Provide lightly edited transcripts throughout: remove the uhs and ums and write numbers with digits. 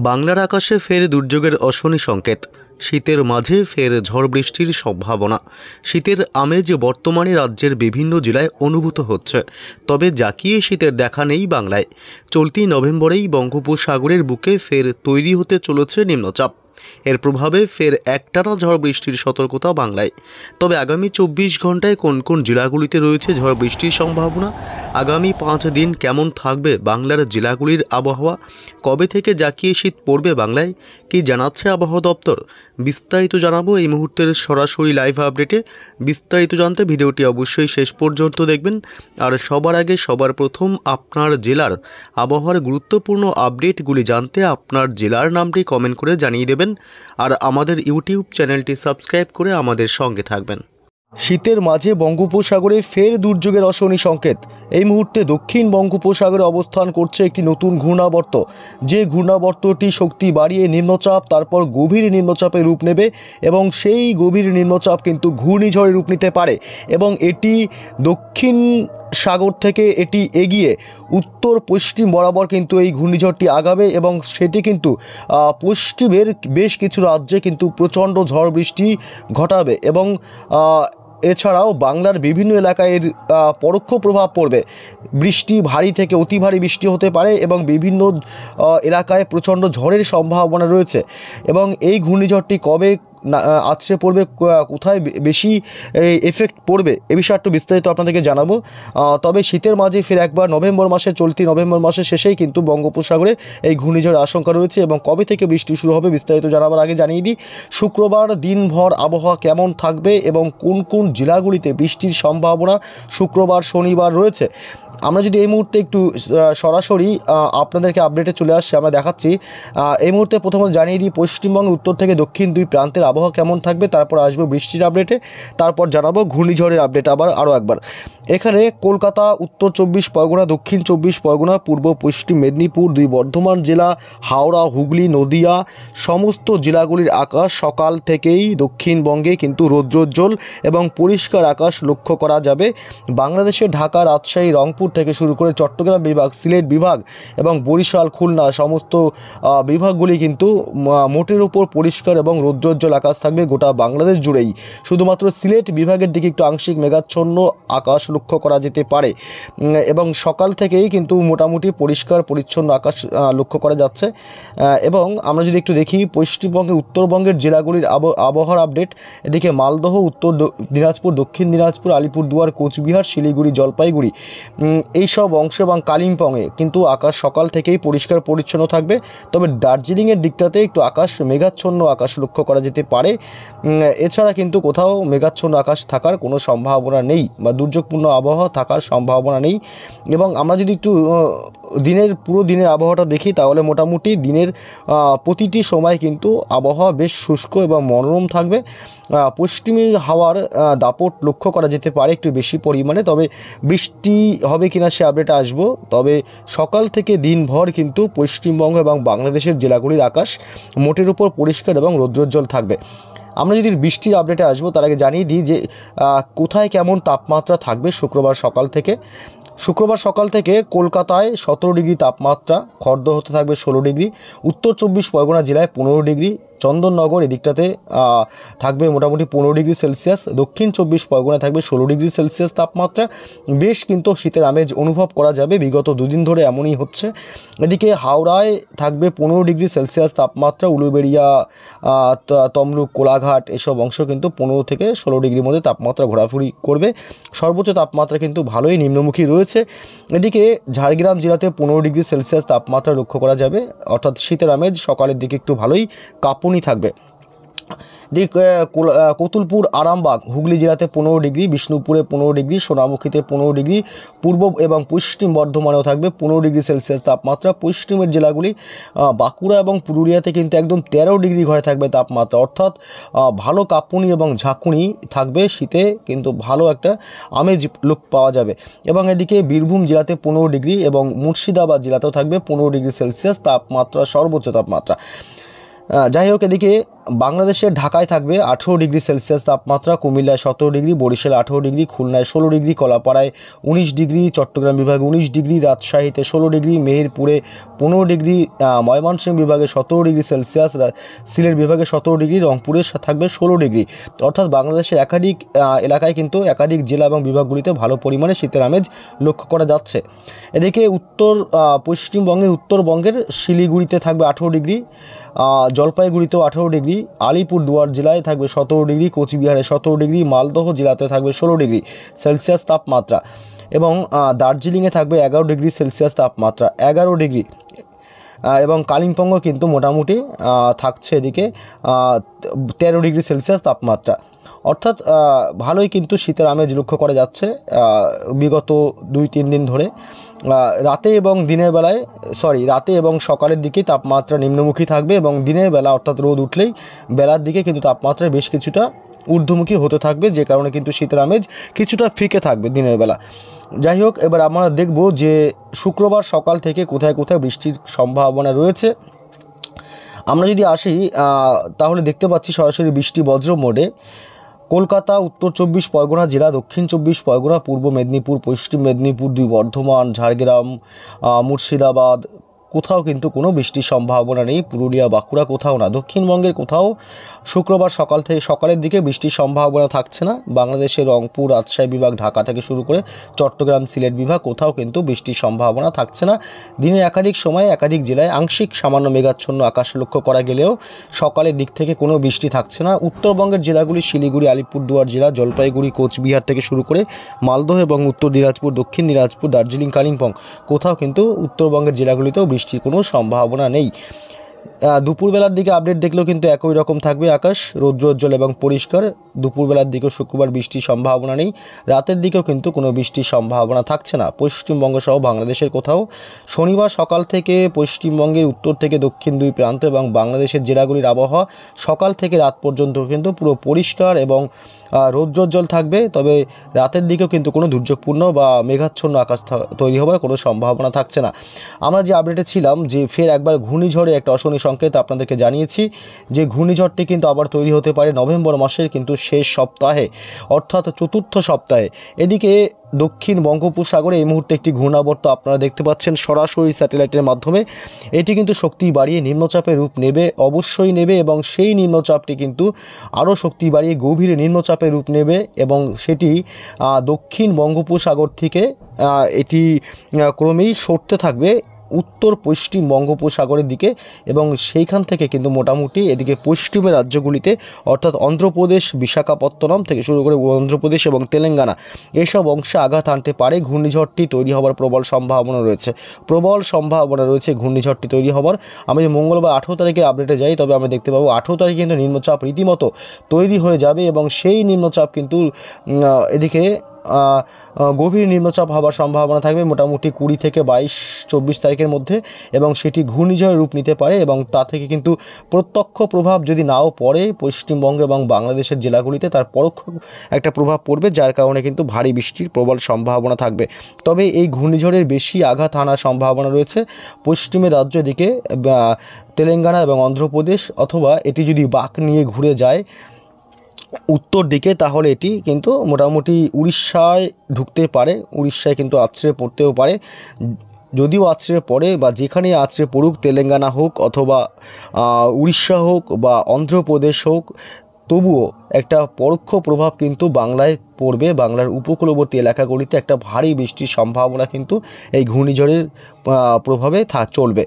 বাংলার আকাশে ফের দুর্যোগের অশনি সংকেত। শীতের মাঝে ফের ঝড় বৃষ্টির সম্ভাবনা। শীতের আমেজ বর্তমানে রাজ্যের বিভিন্ন জেলায় অনুভূত হচ্ছে, তবে জাঁকিয়ে শীতের দেখা নেই বাংলায়। চলতি নভেম্বরেই বঙ্গোপসাগরের বুকে ফের তৈরি হতে চলেছে নিম্নচাপ। এর প্রভাবে ফের একটানা ঝড় বৃষ্টির সতর্কতা বাংলায়। তবে আগামী 24 ঘন্টায় কোন কোন জেলাগুলিতে রয়েছে ঝড় বৃষ্টির সম্ভাবনা, আগামী 5 দিন কেমন থাকবে বাংলার জেলাগুলির আবহাওয়া, কবে থেকে জাঁকিয়ে শীত পড়বে বাংলায়, কি জানাচ্ছে আবহাওয়া দপ্তর, বিস্তারিত জানাবো এই মুহূর্তের সরাসরি লাইভ আপডেটে। বিস্তারিত জানতে ভিডিওটি অবশ্যই শেষ পর্যন্ত দেখবেন। আর সবার আগে সবার প্রথম আপনার জেলার আবহাওয়ার গুরুত্বপূর্ণ আপডেটগুলি জানতে আপনার জেলার নামটি কমেন্ট করে জানিয়ে দেবেন। আর আমাদের ইউটিউব চ্যানেলটি সাবস্ক্রাইব করে আমাদের সঙ্গে থাকবেন। শীতের মাঝে বঙ্গোপসাগরে ফের দুর্যোগের অশনি সংকেত। এই মুহূর্তে দক্ষিণ বঙ্গোপসাগরে অবস্থান করছে একটি নতুন ঘূর্ণাবর্ত, যে ঘূর্ণাবর্তটি শক্তি বাড়িয়ে নিম্নচাপ, তারপর গভীর নিম্নচাপে রূপ নেবে এবং সেই গভীর নিম্নচাপ কিন্তু ঘূর্ণিঝড়ে রূপ নিতে পারে এবং এটি দক্ষিণ সাগর থেকে এটি এগিয়ে উত্তর পশ্চিম বরাবর কিন্তু এই ঘূর্ণিঝড়টি আগাবে এবং সেটি কিন্তু পশ্চিমের বেশ কিছু রাজ্যে কিন্তু প্রচণ্ড ঝড় বৃষ্টি ঘটাবে এবং এছাড়াও বাংলার বিভিন্ন এলাকায় এর পরোক্ষ প্রভাব পড়বে। বৃষ্টি ভারী থেকে অতি ভারী বৃষ্টি হতে পারে এবং বিভিন্ন এলাকায় প্রচণ্ড ঝড়ের সম্ভাবনা রয়েছে। এবং এই ঘূর্ণিঝড়টি কবে আছড়ে পড়বে, কোথায় বেশি এফেক্ট পড়বে, এ বিষয়ে একটু বিস্তারিত আপনাদেরকে জানাবো। তবে শীতের মাঝে ফের একবার চলতি নভেম্বর মাসের শেষেই কিন্তু বঙ্গোপসাগরে এই ঘূর্ণিঝড়ের আশঙ্কা রয়েছে এবং কবে থেকে বৃষ্টি শুরু হবে বিস্তারিত জানাবার আগে জানিয়ে দিই শুক্রবার দিনভর আবহাওয়া কেমন থাকবে এবং কোন কোন জেলাগুলিতে বৃষ্টির সম্ভাবনা শুক্রবার শনিবার রয়েছে। আমরা যদি এই মুহূর্তে একটু সরাসরি আপনাদেরকে আপডেটে চলে আসছি, আমরা দেখাচ্ছি। এই মুহূর্তে প্রথমত জানিয়ে দিই পশ্চিমবঙ্গে উত্তর থেকে দক্ষিণ দুই প্রান্তের আবহাওয়া কেমন থাকবে, তারপর আসবো বৃষ্টির আপডেটে, তারপর জানাবো ঘূর্ণিঝড়ের আপডেট আরও একবার। এখানে কলকাতা, উত্তর 24 পরগনা, দক্ষিণ 24 পরগনা, পূর্ব পশ্চিম মেদিনীপুর, দুই বর্ধমান জেলা, হাওড়া, হুগলি, নদিয়া সমস্ত জেলাগুলির আকাশ সকাল থেকেই দক্ষিণবঙ্গে কিন্তু রৌদ্রোজ্জ্বল এবং পরিষ্কার আকাশ লক্ষ্য করা যাবে। বাংলাদেশের ঢাকা, রাজশাহী, রংপুর থেকে শুরু করে চট্টগ্রাম বিভাগ, সিলেট বিভাগ এবং বরিশাল, খুলনা সমস্ত বিভাগগুলি কিন্তু মোটের উপর পরিষ্কার এবং রৌদ্রোজ্জ্বল আকাশ থাকবে গোটা বাংলাদেশ জুড়েই। শুধুমাত্র সিলেট বিভাগের দিকে একটু আংশিক মেঘাচ্ছন্ন আকাশ লক্ষ্য করা যেতে পারে এবং সকাল থেকেই কিন্তু মোটামুটি পরিষ্কার পরিচ্ছন্ন আকাশ লক্ষ্য করা যাচ্ছে। এবং আমরা যদি একটু দেখি পশ্চিমবঙ্গে উত্তরবঙ্গের জেলাগুলির আবহাওয়ার আপডেট, এদিকে মালদহ, উত্তর দিনাজপুর, দক্ষিণ দিনাজপুর, আলিপুরদুয়ার, কোচবিহার, শিলিগুড়ি, জলপাইগুড়ি এইসব অংশ এবং কালিম্পংয়ে কিন্তু আকাশ সকাল থেকেই পরিষ্কার পরিচ্ছন্ন থাকবে। তবে দার্জিলিংয়ের দিকটাতে একটু আকাশ মেঘাচ্ছন্ন আকাশ লক্ষ্য করা যেতে পারে। এছাড়া কিন্তু কোথাও মেঘাচ্ছন্ন আকাশ থাকার কোনো সম্ভাবনা নেই বা দুর্যোগপূর্ণ আবহাওয়া থাকার সম্ভাবনা নেই। এবং আমরা যদি একটু পুরো দিনের আবহাওয়াটা দেখি তাহলে মোটামুটি দিনের প্রতিটি সময় কিন্তু আবহাওয়া বেশ শুষ্ক এবং মনোরম থাকবে। পশ্চিমী হাওয়ার দাপট লক্ষ্য করা যেতে পারে একটু বেশি পরিমাণে, তবে বৃষ্টি হবে কিনা সে আপডেটে আসবো। তবে সকাল থেকে দিনভর কিন্তু পশ্চিমবঙ্গ এবং বাংলাদেশের জেলাগুলির আকাশ মোটের উপর পরিষ্কার এবং রৌদ্রোজ্জ্বল থাকবে। আমরা যদি বৃষ্টির আপডেটে আসবো তার আগে জানিয়ে দিই যে কোথায় কেমন তাপমাত্রা থাকবে শুক্রবার সকাল থেকে। শুক্রবার সকাল থেকে কলকাতায় 17 ডিগ্রি তাপমাত্রা, খড়দহ হতে থাকবে 16 ডিগ্রি, উত্তর 24 পরগনা জেলায় 15 ডিগ্রি, চন্দননগর এদিকটাতে থাকবে মোটামুটি 15 ডিগ্রি সেলসিয়াস, দক্ষিণ 24 পরগনায় থাকবে 16 ডিগ্রি সেলসিয়াস তাপমাত্রা। বেশ কিন্তু শীতের আমেজ অনুভব করা যাবে, বিগত দুদিন ধরে এমনই হচ্ছে। এদিকে হাওড়ায় থাকবে 15 ডিগ্রি সেলসিয়াস তাপমাত্রা, উলুবেড়িয়া, তমলুক, কোলাঘাট এসব অংশ কিন্তু 15 থেকে 16 ডিগ্রির মধ্যে তাপমাত্রা ঘোরাঘুরি করবে। সর্বোচ্চ তাপমাত্রা কিন্তু ভালোই নিম্নমুখী রয়েছে। এদিকে ঝাড়গ্রাম জেলাতে 15 ডিগ্রি সেলসিয়াস তাপমাত্রা লক্ষ্য করা যাবে, অর্থাৎ শীতের আমেজ সকালের দিকে একটু ভালোই কাঁপুনি থাকবে। কতুলপুর, আরামবাগ, হুগলি জেলাতে 15 ডিগ্রি, বিষ্ণুপুরে 15 ডিগ্রি, সোনামুখীতে 15 ডিগ্রি, পূর্ব এবং পশ্চিম বর্ধমানেও থাকবে 15 ডিগ্রি সেলসিয়াস তাপমাত্রা। পশ্চিমের জেলাগুলি বাঁকুড়া এবং পুরুলিয়াতে কিন্তু একদম 13 ডিগ্রি ঘরে থাকবে তাপমাত্রা, অর্থাৎ ভালো কাঁপুনি এবং ঝাঁকুনি থাকবে, শীতে কিন্তু ভালো একটা আমেজ লুক পাওয়া যাবে। এবং এদিকে বীরভূম জেলাতে 15 ডিগ্রি এবং মুর্শিদাবাদ জেলাতেও থাকবে 15 ডিগ্রি সেলসিয়াস তাপমাত্রা, সর্বোচ্চ তাপমাত্রা। যাই হোক, এদিকে বাংলাদেশের ঢাকায় থাকবে 18 ডিগ্রি সেলসিয়াস তাপমাত্রা, কুমিল্লায় 17 ডিগ্রি, বরিশালে 18 ডিগ্রি, খুলনায় 16 ডিগ্রি, কলাপাড়ায় 19 ডিগ্রি, চট্টগ্রাম বিভাগে 19 ডিগ্রি, রাজশাহীতে 16 ডিগ্রি, মেহেরপুরে 15 ডিগ্রি, ময়মনসিংহ বিভাগে 17 ডিগ্রি সেলসিয়াস, সিলেট বিভাগে 17 ডিগ্রি, রংপুরে থাকবে 16 ডিগ্রি। অর্থাৎ বাংলাদেশের একাধিক এলাকায় কিন্তু একাধিক জেলা এবং বিভাগগুলিতে ভালো পরিমাণে শীতের আমেজ লক্ষ্য করা যাচ্ছে। এদিকে পশ্চিমবঙ্গের উত্তরবঙ্গের শিলিগুড়িতে থাকবে 18 ডিগ্রি, জলপাইগুড়িতেও 18 ডিগ্রি, আলিপুরদুয়ার জেলায় থাকবে 17 ডিগ্রি, কোচবিহারে 17 ডিগ্রি, মালদহ জেলাতে থাকবে 16 ডিগ্রি সেলসিয়াস তাপমাত্রা এবং দার্জিলিংয়ে থাকবে 11 ডিগ্রি সেলসিয়াস তাপমাত্রা, 11 ডিগ্রি, এবং কালিম্পংও কিন্তু মোটামুটি থাকছে এদিকে 13 ডিগ্রি সেলসিয়াস তাপমাত্রা। অর্থাৎ ভালোই কিন্তু শীতের আমেজ লক্ষ্য করা যাচ্ছে বিগত 2-3 দিন ধরে। রাতে এবং সকালের দিকে তাপমাত্রা নিম্নমুখী থাকবে এবং দিনের বেলা অর্থাৎ রোদ উঠলেই বেলার দিকে কিন্তু তাপমাত্রা বেশ কিছুটা ঊর্ধ্বমুখী হতে থাকবে, যে কারণে কিন্তু শীতের আমেজ কিছুটা ফিকে থাকবে দিনের বেলা। যাই হোক, এবার আমরা দেখব যে শুক্রবার সকাল থেকে কোথায় কোথায় বৃষ্টির সম্ভাবনা রয়েছে। আমরা যদি আসি তাহলে দেখতে পাচ্ছি সরাসরি বৃষ্টি বজ্র মোডে কলকাতা, উত্তর 24 পরগনা জেলা, দক্ষিণ 24 পরগনা, পূর্ব মেদিনীপুর, পশ্চিম মেদিনীপুর, 2 বর্ধমান, ঝাড়গ্রাম, মুর্শিদাবাদ, কোথাও কিন্তু কোনো বৃষ্টির সম্ভাবনা নেই। পুরুলিয়া, বাঁকুড়া কোথাও না। দক্ষিণবঙ্গের কোথাও শুক্রবার সকালের দিকে বৃষ্টির সম্ভাবনা থাকছে না। বাংলাদেশের রংপুর, রাজশাহী বিভাগ, ঢাকা থেকে শুরু করে চট্টগ্রাম, সিলেট বিভাগ কোথাও কিন্তু বৃষ্টির সম্ভাবনা থাকছে না। দিনের একাধিক সময়ে একাধিক জেলায় আংশিক সামান্য মেঘাচ্ছন্ন আকাশ লক্ষ্য করা গেলেও সকালের দিক থেকে কোনো বৃষ্টি থাকছে না। উত্তরবঙ্গের জেলাগুলি শিলিগুড়ি, আলিপুরদুয়ার জেলা, জলপাইগুড়ি, কোচবিহার থেকে শুরু করে মালদহ এবং উত্তর দিনাজপুর, দক্ষিণ দিনাজপুর, দার্জিলিং, কালিম্পং কোথাও কিন্তু উত্তরবঙ্গের জেলাগুলিতেও বৃষ্টির কোনো সম্ভাবনা নেই। দুপুরবেলার দিকে আপডেট দেখলেও কিন্তু একই রকম থাকবে আকাশ, রৌদ্রোজ্জ্বল এবং পরিষ্কার। দুপুরবেলার দিকেও শুক্রবার বৃষ্টির সম্ভাবনা নেই। রাতের দিকেও কিন্তু কোনো বৃষ্টির সম্ভাবনা থাকছে না পশ্চিমবঙ্গ সহ বাংলাদেশের কোথাও। শনিবার সকাল থেকে পশ্চিমবঙ্গের উত্তর থেকে দক্ষিণ 2 প্রান্ত এবং বাংলাদেশের জেলাগুলির আবহাওয়া সকাল থেকে রাত পর্যন্ত কিন্তু পুরো পরিষ্কার এবং রৌদ্রোজ্জ্বল থাকবে। তবে রাতের দিকেও কিন্তু কোনো দুর্যোগপূর্ণ বা মেঘাচ্ছন্ন আকাশ তৈরি হওয়ার কোনো সম্ভাবনা থাকছে না। আমরা যে আপডেটে ছিলাম যে ফের একবার ঘূর্ণিঝড়ে একটা অশনি সংকেত আপনাদেরকে জানিয়েছি যে ঘূর্ণিঝড়টি কিন্তু আবার তৈরি হতে পারে নভেম্বর মাসের কিন্তু শেষ সপ্তাহে, অর্থাৎ চতুর্থ সপ্তাহে। এদিকে দক্ষিণ বঙ্গোপসাগরে এই মুহূর্তে একটি ঘূর্ণাবর্ত আপনারা দেখতে পাচ্ছেন সরাসরি স্যাটেলাইটের মাধ্যমে। এটি কিন্তু শক্তি বাড়িয়ে নিম্নচাপের রূপ নেবে, অবশ্যই নেবে, এবং সেই নিম্নচাপটি কিন্তু আরও শক্তি বাড়িয়ে গভীর নিম্নচাপের রূপ নেবে এবং সেটি দক্ষিণ বঙ্গোপসাগর থেকে এটি ক্রমেই সরতে থাকবে উত্তর পশ্চিম বঙ্গোপসাগরের দিকে এবং সেইখান থেকে কিন্তু মোটামুটি এদিকে পশ্চিমের রাজ্যগুলিতে অর্থাৎ অন্ধ্রপ্রদেশ, বিশাখাপত্তনম থেকে শুরু করে অন্ধ্রপ্রদেশ এবং তেলেঙ্গানা এসব অংশে আঘাত আনতে পারে। ঘূর্ণিঝড়টি তৈরি হওয়ার প্রবল সম্ভাবনা রয়েছে ঘূর্ণিঝড়টি তৈরি হওয়ার। আমি মঙ্গলবার 18 তারিখে আপডেটে যাই, তবে আমরা দেখতে পাবো 18 তারিখে কিন্তু নিম্নচাপ রীতিমতো তৈরি হয়ে যাবে এবং সেই নিম্নচাপ কিন্তু এদিকে গভীর নিম্নচাপ হওয়ার সম্ভাবনা থাকবে মোটামুটি 20 থেকে 22-24 তারিখের মধ্যে এবং সেটি ঘূর্ণিঝড়ের রূপ নিতে পারে এবং তা থেকে কিন্তু প্রত্যক্ষ প্রভাব যদি নাও পড়ে পশ্চিমবঙ্গ এবং বাংলাদেশের জেলাগুলিতে, তার পরোক্ষ একটা প্রভাব পড়বে, যার কারণে কিন্তু ভারী বৃষ্টির প্রবল সম্ভাবনা থাকবে। তবে এই ঘূর্ণিঝড়ের বেশি আঘাত আনার সম্ভাবনা রয়েছে পশ্চিমের রাজ্য দিকে তেলেঙ্গানা এবং অন্ধ্রপ্রদেশ, অথবা এটি যদি বাঁক নিয়ে ঘুরে যায় উত্তর দিকে তাহলে এটি কিন্তু মোটামুটি উড়িষ্যায় ঢুকতে পারে, উড়িষ্যায় কিন্তু আছড়ে পড়তেও পারে। যদিও আছড়ে পড়ে বা যেখানে আছড়ে পড়ুক, তেলেঙ্গানা হোক অথবা উড়িষ্যা হোক বা অন্ধ্রপ্রদেশ হোক, তবুও একটা পরোক্ষ প্রভাব কিন্তু বাংলায় পড়বে। বাংলার উপকূলবর্তী এলাকাগুলিতে একটা ভারী বৃষ্টির সম্ভাবনা কিন্তু এই ঘূর্ণিঝড়ের প্রভাবে চলবে।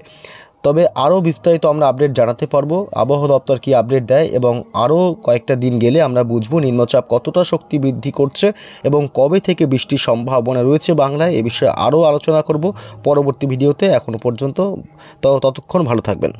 তবে আরও বিস্তারিত আমরা আপডেট জানাতে পারবো, আবহাওয়া দপ্তর কী আপডেট দেয় এবং আরও কয়েকটা দিন গেলে আমরা বুঝবো নিম্নচাপ কতটা শক্তি বৃদ্ধি করছে এবং কবে থেকে বৃষ্টির সম্ভাবনা রয়েছে বাংলায়। এ বিষয়ে আরও আলোচনা করব পরবর্তী ভিডিওতে। এখনও পর্যন্ত ততক্ষণ ভালো থাকবেন।